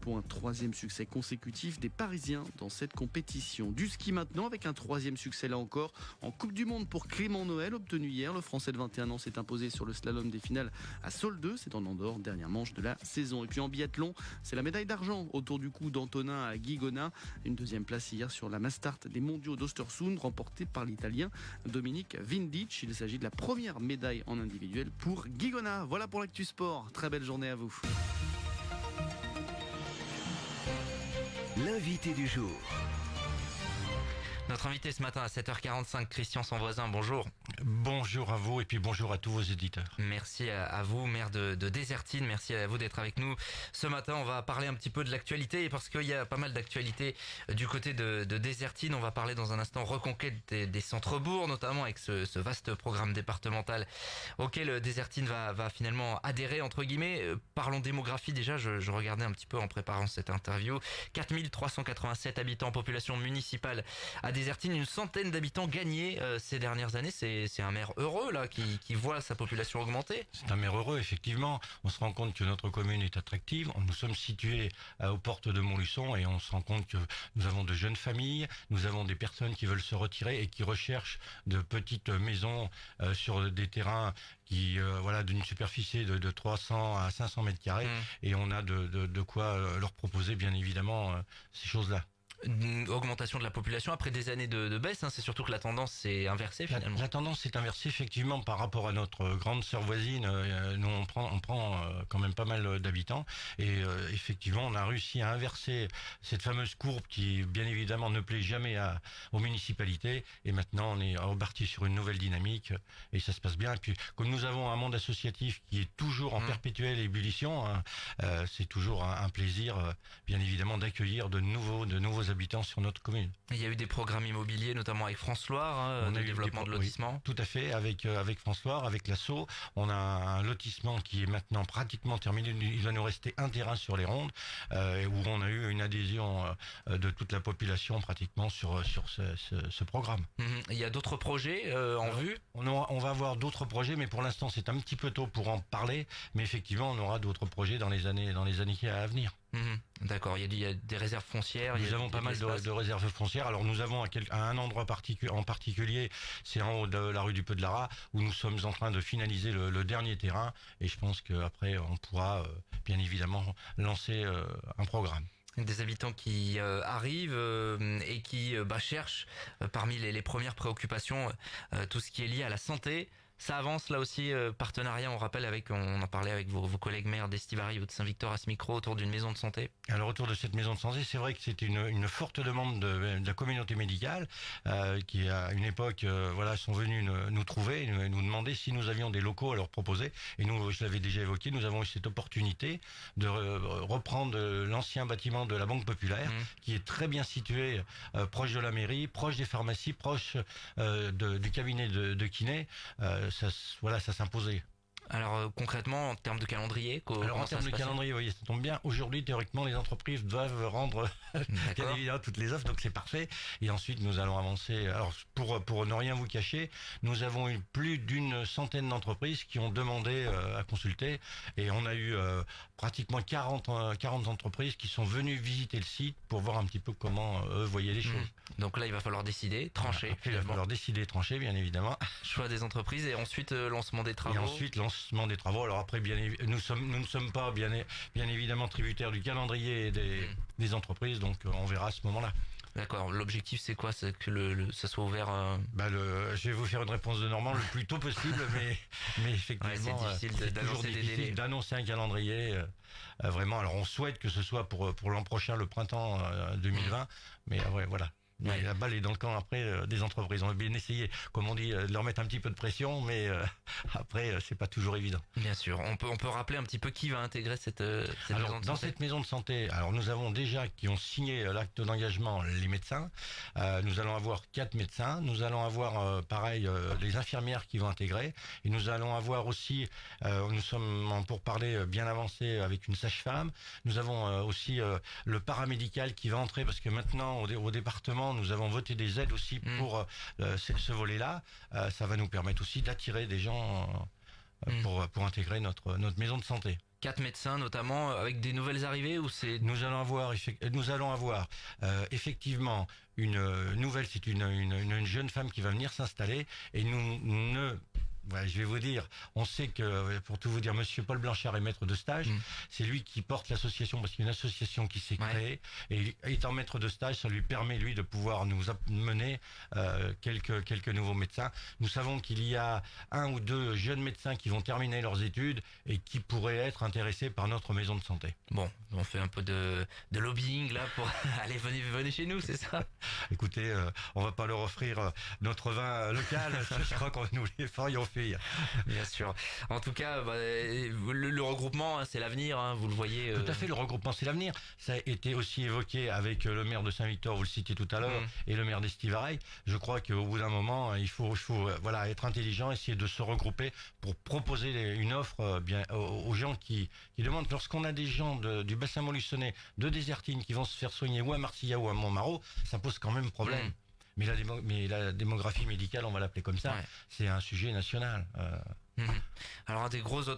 pour un 3e succès consécutif des Parisiens dans cette compétition. Du ski maintenant avec un 3e succès là encore en Coupe du Monde pour Clément Noël obtenu hier. Le Français de 21 ans s'est imposé sur le slalom des finales à Soldeux, c'est en Andorre, dernière manche de la saison. Et puis en biathlon, c'est la médaille d'argent autour du cou d'Antonin à Guigona. Une 2e place hier sur la Mastart des mondiaux d'Östersund remportée par l'Italien Dominique Vindic. Il s'agit de la première médaille en individuel pour Guigona. Voilà pour l'actu sport. Très belle journée à vous. L'invité du jour. Notre invité ce matin à 7h45, Christian Sanvoisin, bonjour. Bonjour à vous et puis bonjour à tous vos éditeurs. Merci à vous, maire de Désertine, merci à vous d'être avec nous. Ce matin, on va parler un petit peu de l'actualité, parce qu'il y a pas mal d'actualités du côté de Désertine. On va parler dans un instant reconquête des centres-bourgs, notamment avec ce vaste programme départemental auquel Désertine va finalement adhérer, entre guillemets. Parlons démographie déjà, je regardais un petit peu en préparant cette interview. 4387 habitants, population municipale à Désertine, une centaine d'habitants gagnés ces dernières années. C'est un maire heureux là qui voit sa population augmenter. C'est un maire heureux, effectivement. On se rend compte que notre commune est attractive. Nous sommes situés aux portes de Montluçon et on se rend compte que nous avons de jeunes familles, nous avons des personnes qui veulent se retirer et qui recherchent de petites maisons sur des terrains qui d'une superficie de 300 à 500 mètres carrés et on a de quoi leur proposer bien évidemment ces choses-là. Une augmentation de la population après des années de baisse, hein. C'est surtout que la tendance s'est inversée finalement. La tendance s'est inversée effectivement par rapport à notre grande sœur voisine. Nous on prend quand même pas mal d'habitants et effectivement on a réussi à inverser cette fameuse courbe qui bien évidemment ne plaît jamais aux municipalités et maintenant on est reparti sur une nouvelle dynamique et ça se passe bien. Et puis comme nous avons un monde associatif qui est toujours en perpétuelle ébullition, c'est toujours un plaisir bien évidemment d'accueillir de nouveaux habitants sur notre commune. Il y a eu des programmes immobiliers, notamment avec France Loire, de développement de lotissement. Oui, tout à fait, avec France Loire, avec l'assaut. On a un lotissement qui est maintenant pratiquement terminé. Il va nous rester un terrain sur les Rondes, où on a eu une adhésion de toute la population pratiquement sur ce programme. Il y a d'autres projets en vue. On va avoir d'autres projets, mais pour l'instant c'est un petit peu tôt pour en parler. Mais effectivement, on aura d'autres projets dans les années à venir. D'accord, il y a des réserves foncières. Nous avons pas mal de réserves foncières. Alors nous avons à un endroit en particulier, c'est en haut de la rue du Peu de Lara, où nous sommes en train de finaliser le dernier terrain. Et je pense qu'après on pourra bien évidemment lancer un programme. Des habitants qui arrivent et qui cherchent parmi les premières préoccupations tout ce qui est lié à la santé. Ça avance là aussi, partenariat, on rappelle on en parlait avec vos collègues maires d'Estivary ou de Saint-Victor à ce micro autour d'une maison de santé. Alors autour de cette maison de santé, c'est vrai que c'était une forte demande de la communauté médicale qui à une époque sont venus nous trouver et nous demander si nous avions des locaux à leur proposer. Et nous, je l'avais déjà évoqué, nous avons eu cette opportunité de reprendre l'ancien bâtiment de la Banque Populaire qui est très bien situé proche de la mairie, proche des pharmacies, proche du cabinet de kiné. Ça s'imposait. Alors concrètement, en termes de calendrier, en termes de calendrier, oui, ça tombe bien. Aujourd'hui, théoriquement, les entreprises doivent rendre bien évidemment toutes les offres, donc c'est parfait. Et ensuite, nous allons avancer. Alors pour ne rien vous cacher, nous avons eu plus d'une centaine d'entreprises qui ont demandé à consulter, et on a eu pratiquement 40 entreprises qui sont venues visiter le site pour voir un petit peu comment eux voyaient les choses. Donc là, il va falloir décider, trancher. Il va falloir décider, trancher, bien évidemment. Choix des entreprises et ensuite lancement des travaux. Et ensuite lancement des travaux. Alors après, nous ne sommes pas bien évidemment tributaires du calendrier des entreprises, donc on verra à ce moment-là. D'accord. L'objectif, c'est quoi? C'est que ça soit ouvert. Je vais vous faire une réponse de Normand le plus tôt possible, mais effectivement, c'est difficile d'annoncer un calendrier. Vraiment. Alors, on souhaite que ce soit pour l'an prochain, le printemps 2020, mais voilà. Mais la balle est dans le camp après des entreprises. On va bien essayer, comme on dit, de leur mettre un petit peu de pression, mais après c'est pas toujours évident. Bien sûr. On peut rappeler un petit peu qui va intégrer cette maison de santé. Dans cette maison de santé, alors nous avons déjà qui ont signé l'acte d'engagement les médecins. Nous allons avoir 4 médecins. Nous allons avoir les infirmières qui vont intégrer. Et nous allons avoir aussi, nous sommes en pourparlers bien avancés avec une sage-femme. Nous avons aussi le paramédical qui va entrer parce que maintenant au département nous avons voté des aides aussi pour ce volet-là. Ça va nous permettre aussi d'attirer des gens pour intégrer notre maison de santé. 4 médecins notamment, avec des nouvelles arrivées ou c'est... Nous allons avoir effectivement une nouvelle, c'est une jeune femme qui va venir s'installer et voilà, je vais vous dire, on sait que, pour tout vous dire, Monsieur Paul Blanchard est maître de stage. C'est lui qui porte l'association, parce qu'il y a une association qui s'est créée. Et étant maître de stage, ça lui permet, lui, de pouvoir nous amener quelques nouveaux médecins. Nous savons qu'il y a 1 ou 2 jeunes médecins qui vont terminer leurs études et qui pourraient être intéressés par notre maison de santé. Bon, on fait un peu de lobbying là pour... Allez, venez chez nous, c'est ça? Écoutez, on va pas leur offrir notre vin local, je crois qu'on nous les ferions faire. Bien sûr. En tout cas, le regroupement, hein, c'est l'avenir, hein, vous le voyez. Tout à fait, le regroupement, c'est l'avenir. Ça a été aussi évoqué avec le maire de Saint-Victor, vous le citiez tout à l'heure, et le maire d'Estivareil. Je crois qu'au bout d'un moment, il faut voilà, être intelligent, essayer de se regrouper pour proposer une offre bien aux gens qui demandent. Lorsqu'on a des gens du bassin montluçonnais, de Désertine, qui vont se faire soigner ou à Marcillat ou à Montmarault, ça pose quand même problème. Mais la démographie médicale, on va l'appeler comme ça, c'est un sujet national. Alors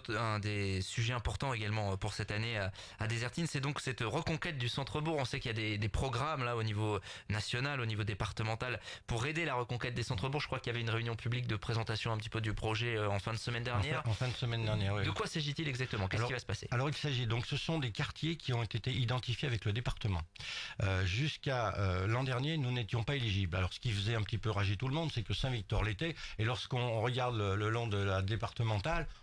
un des sujets importants également pour cette année à Désertine, c'est donc cette reconquête du centre-bourg. On sait qu'il y a des programmes là au niveau national, au niveau départemental pour aider la reconquête des centres-bourgs. Je crois qu'il y avait une réunion publique de présentation un petit peu du projet en fin de semaine dernière. En fin de semaine dernière, oui. De quoi s'agit-il exactement? Qu'est-ce qui va se passer? Alors il s'agit donc, ce sont des quartiers qui ont été identifiés avec le département. Jusqu'à l'an dernier, nous n'étions pas éligibles. Alors ce qui faisait un petit peu rager tout le monde, c'est que Saint-Victor l'était. Et lorsqu'on regarde le long de la départementale,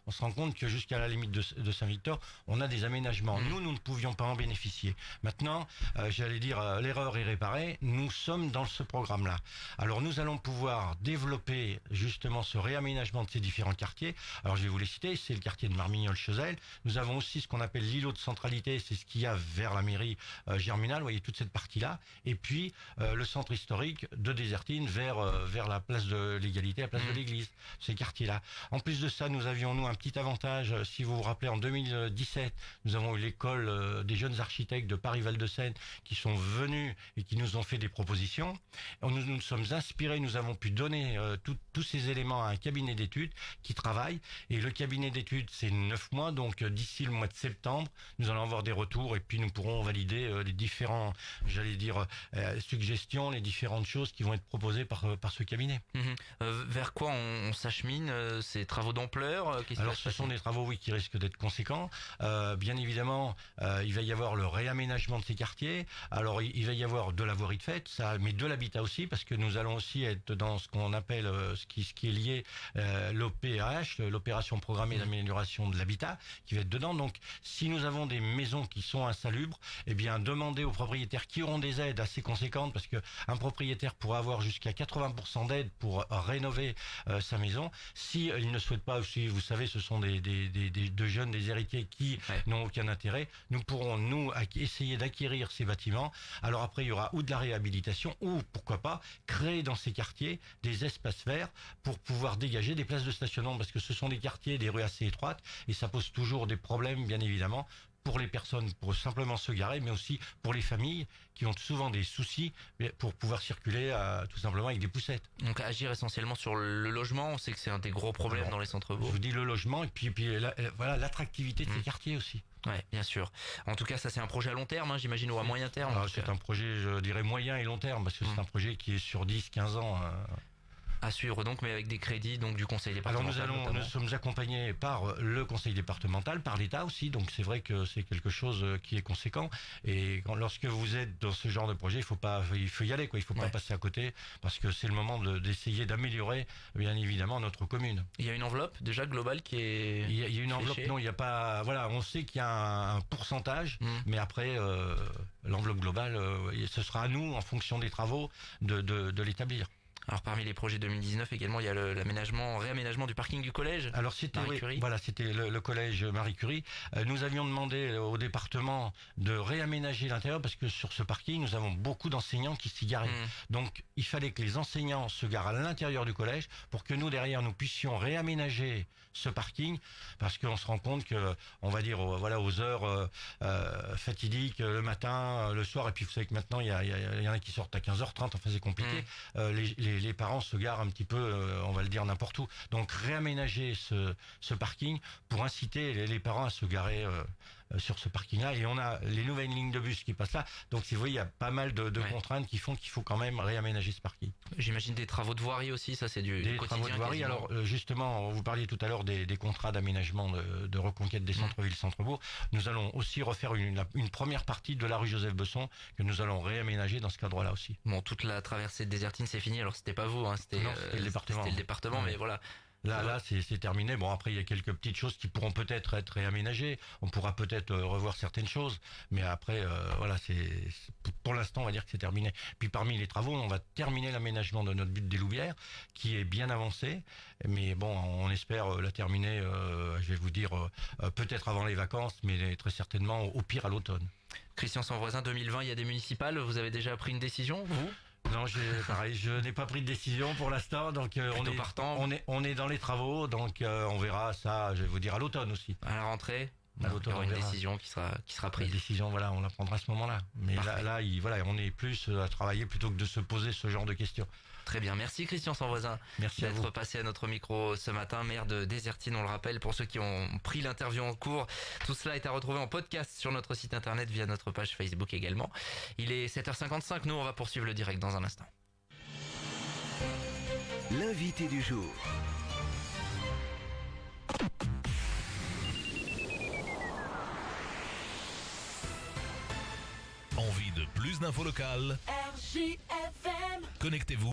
on se rend compte que jusqu'à la limite de Saint-Victor, on a des aménagements. Nous ne pouvions pas en bénéficier. Maintenant, j'allais dire, l'erreur est réparée. Nous sommes dans ce programme-là. Alors nous allons pouvoir développer justement ce réaménagement de ces différents quartiers. Alors je vais vous les citer. C'est le quartier de Marmignolles-Chezelle. Nous avons aussi ce qu'on appelle l'îlot de centralité. C'est ce qu'il y a vers la mairie Germinal. Vous voyez toute cette partie-là. Et puis le centre historique de Désertine vers la place de l'égalité, la place de l'église. Ces quartiers-là. En plus de ça, nous avions un petit avantage. Si vous vous rappelez, en 2017, nous avons eu l'école des jeunes architectes de Paris-Val-de-Seine qui sont venus et qui nous ont fait des propositions. Nous nous sommes inspirés, nous avons pu donner tous ces éléments à un cabinet d'études qui travaille. Et le cabinet d'études, c'est 9 mois, donc d'ici le mois de septembre, nous allons avoir des retours et puis nous pourrons valider les différents, j'allais dire, suggestions, les différentes choses qui vont être proposées par ce cabinet. Vers quoi on s'achemine ces travaux d'ampleur? Alors ce sont des travaux qui risquent d'être conséquents. Bien évidemment, il va y avoir le réaménagement de ces quartiers. Alors il va y avoir de la voirie de fait, ça, mais de l'habitat aussi, parce que nous allons aussi être dans ce qu'on appelle ce qui est lié l'OPAH, l'opération programmée d'amélioration de l'habitat, qui va être dedans. Donc si nous avons des maisons qui sont insalubres, eh bien demandez aux propriétaires qui auront des aides assez conséquentes, parce que un propriétaire pourra avoir jusqu'à 80% d'aide pour rénover sa maison. Si il ne souhaite pas aussi, vous savez, ce sont de jeunes, des héritiers qui n'ont aucun intérêt. Nous pourrons, essayer d'acquérir ces bâtiments. Alors après, il y aura ou de la réhabilitation, ou, pourquoi pas, créer dans ces quartiers des espaces verts pour pouvoir dégager des places de stationnement, parce que ce sont des quartiers, des rues assez étroites, et ça pose toujours des problèmes, bien évidemment, pour les personnes, pour simplement se garer, mais aussi pour les familles qui ont souvent des soucis pour pouvoir circuler tout simplement avec des poussettes. Donc agir essentiellement sur le logement, on sait que c'est un des gros problèmes dans les centres-bourgs. Je vous dis le logement et puis voilà l'attractivité de ces quartiers aussi. Ouais, bien sûr. En tout cas, ça c'est un projet à long terme, hein, j'imagine, ou à moyen terme. C'est un projet, je dirais, moyen et long terme, parce que c'est un projet qui est sur 10-15 ans. À suivre donc, mais avec des crédits donc du conseil départemental. Alors nous sommes accompagnés par le conseil départemental, par l'État aussi, donc c'est vrai que c'est quelque chose qui est conséquent. Et lorsque vous êtes dans ce genre de projet, il faut y aller, quoi. Il faut pas passer à côté, parce que c'est le moment d'essayer d'améliorer, bien évidemment, notre commune. Il y a une enveloppe déjà globale qui est. Il y a une enveloppe, non, il n'y a pas. Voilà, on sait qu'il y a un pourcentage, mais après l'enveloppe globale, ce sera à nous, en fonction des travaux, de l'établir. Alors parmi les projets 2019 également, il y a réaménagement du parking du collège. Alors c'était c'était le collège Marie Curie. Nous avions demandé au département de réaménager l'intérieur, parce que sur ce parking, nous avons beaucoup d'enseignants qui s'y garaient. Donc il fallait que les enseignants se garent à l'intérieur du collège pour que nous derrière nous puissions réaménager ce parking, parce qu'on se rend compte que, on va dire, aux heures fatidiques, le matin, le soir, et puis vous savez que maintenant il y en a qui sortent à 15h30, enfin c'est compliqué. les parents se garent un petit peu, on va le dire, n'importe où. Donc réaménager ce parking pour inciter les parents à se garer sur ce parking-là. Et on a les nouvelles lignes de bus qui passent là. Donc si vous voyez, il y a pas mal de contraintes qui font qu'il faut quand même réaménager ce parking. J'imagine des travaux de voirie aussi, ça c'est du Des quotidien. travaux de voirie. Quasiment. Alors justement, vous parliez tout à l'heure des contrats d'aménagement de reconquête des centres-villes, centres-bourgs. Nous allons aussi refaire une première partie de la rue Joseph Besson que nous allons réaménager dans ce cadre-là aussi. Bon, toute la traversée de Désertine, c'est fini. Alors c'était pas vous, hein, c'était le département. C'était le département, mais voilà. Là, c'est terminé. Bon, après, il y a quelques petites choses qui pourront peut-être être réaménagées. On pourra peut-être revoir certaines choses. Mais après, voilà, pour l'instant, on va dire que c'est terminé. Puis parmi les travaux, on va terminer l'aménagement de notre butte des Louvières, qui est bien avancé. Mais bon, on espère la terminer, je vais vous dire, peut-être avant les vacances, mais très certainement au pire à l'automne. Christian Sanvoisin, 2020, il y a des municipales. Vous avez déjà pris une décision, vous ? Non, pareil, je n'ai pas pris de décision pour l'instant, donc on est dans les travaux, donc on verra ça, je vais vous dire, à l'automne aussi. À la rentrée, à l'automne, il y aura une décision qui sera prise. La décision, voilà, on la prendra à ce moment-là. Mais là, on est plus à travailler plutôt que de se poser ce genre de questions. Très bien, merci Christian Sanvoisin d'être passé à notre micro ce matin, maire de Désertine, on le rappelle, pour ceux qui ont pris l'interview en cours. Tout cela est à retrouver en podcast sur notre site internet via notre page Facebook également. Il est 7h55, nous on va poursuivre le direct dans un instant. L'invité du jour. Envie de plus d'infos locales? RJFM. Connectez-vous